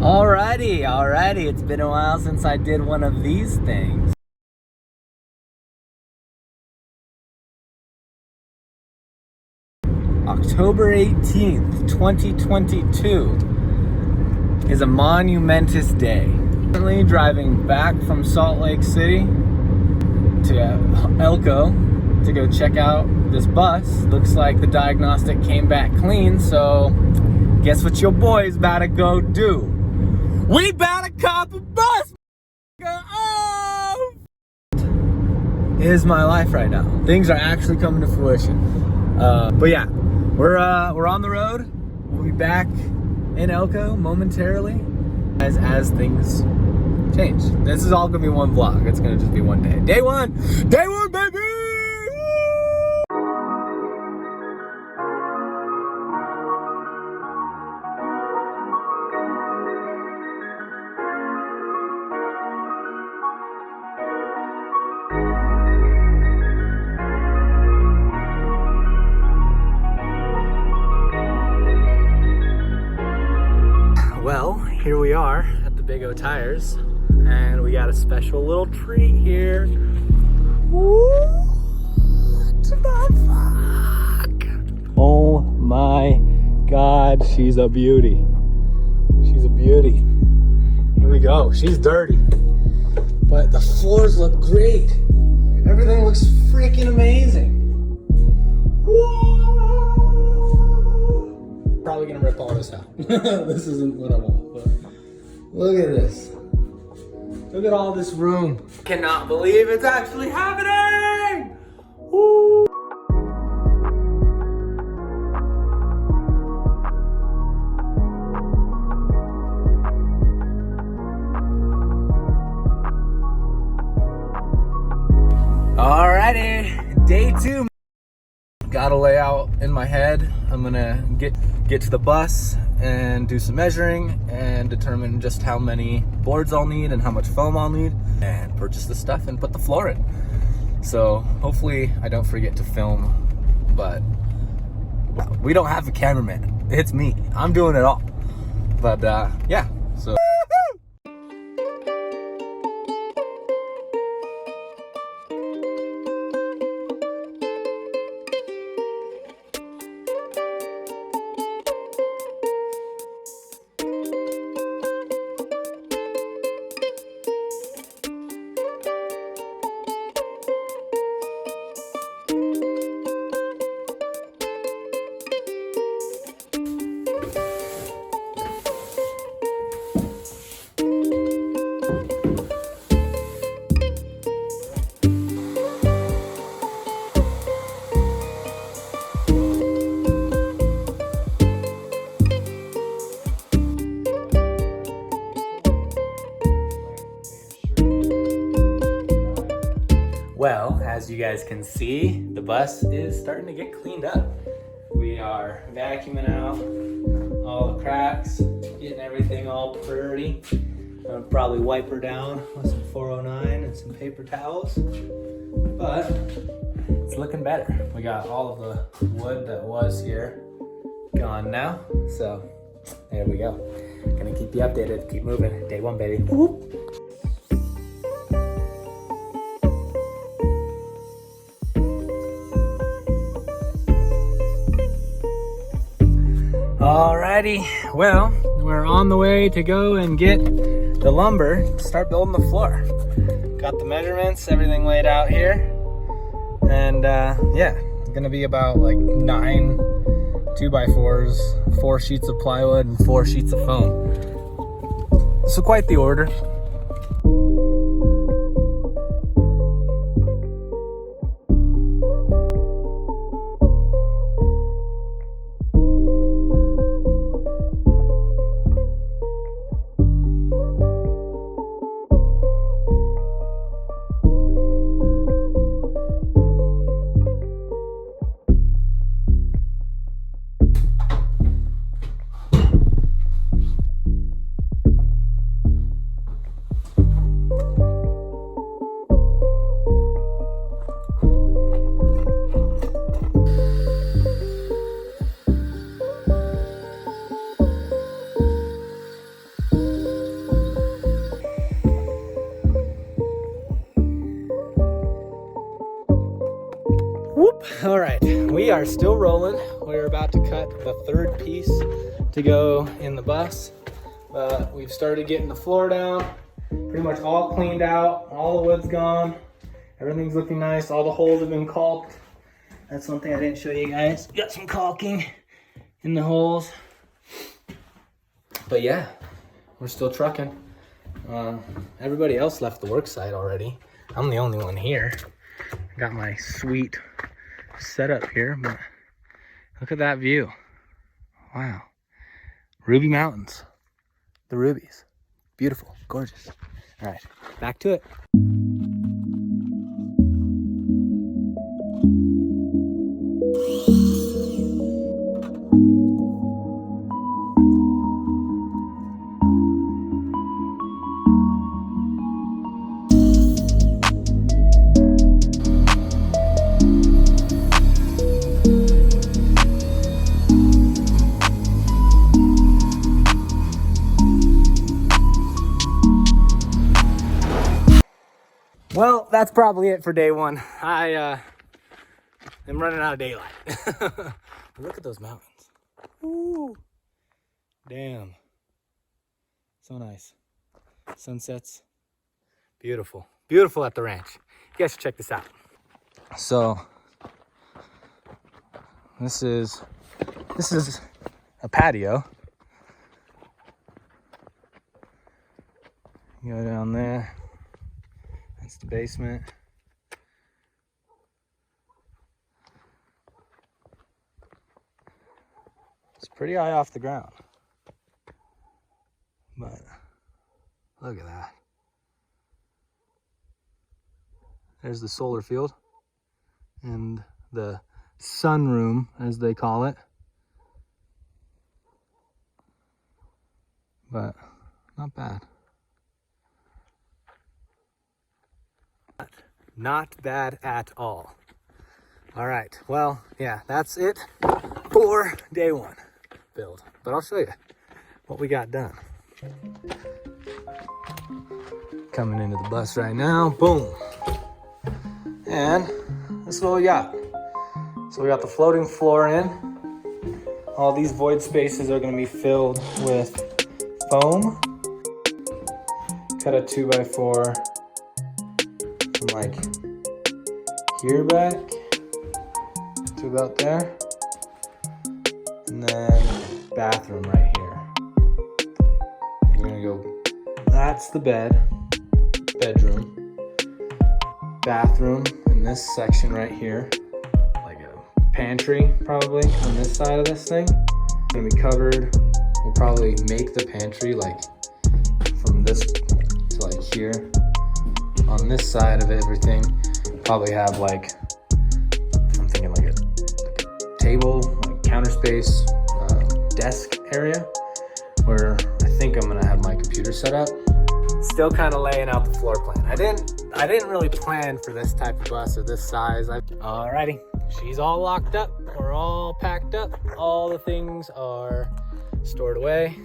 Alrighty. It's been a while since I did one of these things. October 18th, 2022 is a monumentous day. Currently driving back from Salt Lake City to Elko to go check out this bus. Looks like the diagnostic came back clean, so guess what your boy's about to go do? We about to cop a bus! Oh! Is my life right now. Things are actually coming to fruition. But yeah, we're on the road. We'll be back in Elko momentarily as things change. This is all gonna be one vlog. It's gonna just be one day. Day one, baby! Well, here we are at the Big O Tires, and we got a special little treat here. What the fuck? Oh my God, she's a beauty. She's a beauty. Here we go. She's dirty, but the floors look great. Everything looks freaking amazing. Whoa! Probably gonna rip all this out. This isn't what I want, but look at this. Look at all this room. Cannot believe it's actually happening! Woo! Alrighty, day 2. Got a layout in my head. I'm gonna get to the bus and do some measuring and determine just how many boards I'll need and how much foam I'll need, and purchase the stuff and put the floor in. So hopefully I don't forget to film, but we don't have a cameraman. It's me. I'm doing it all. But yeah, so. Well, as you guys can see, the bus is starting to get cleaned up. We are vacuuming out all the cracks, getting everything all pretty. I'll probably wipe her down with some 409 and some paper towels, but it's looking better. We got all of the wood that was here gone now, so there we go. Gonna keep you updated, keep moving. Day 1, baby. Whoop. Alrighty, well, we're on the way to go and get the lumber, start building the floor. Got the measurements, everything laid out here. And yeah, it's gonna be about like 9 2x4s, 4 sheets of plywood, and 4 sheets of foam. So quite the order. are still rolling. We're about to cut the third piece to go in the bus. We've started getting the floor down, pretty much all cleaned out, all the wood's gone. Everything's looking nice. All the holes have been caulked. That's one thing I didn't show you guys. Got some caulking in the holes. But yeah, we're still trucking. Everybody else left the work site already. I'm the only one here. Got my sweet setup here, but look at that view. Wow. Ruby Mountains. The rubies. Beautiful, gorgeous. All right, back to it. Well, that's probably it for day one. I am running out of daylight. Look at those mountains. Ooh. Damn. So nice. Sunsets. Beautiful. Beautiful at the ranch. You guys should check this out. So, this is a patio. You go down there. That's the basement. It's pretty high off the ground. But look at that. There's the solar field and the sunroom, as they call it. But not bad. Not bad at all. All right, well, yeah, that's it for day one build. But I'll show you what we got done. Coming into the bus right now, boom. And this is what we got. So we got the floating floor in. All these void spaces are gonna be filled with foam. Cut a 2x4 from like here back to about there. And then bathroom right here. You're gonna go, that's the bedroom, bathroom in this section right here, like a pantry probably on this side of this thing. It's gonna be covered. We'll probably make the pantry like from this to like here. On this side of everything, probably have like, I'm thinking like a table, like counter space, desk area where I think I'm gonna have my computer set up. Still kind of laying out the floor plan. I didn't really plan for this type of bus or this size. Alrighty, she's all locked up. We're all packed up. All the things are stored away.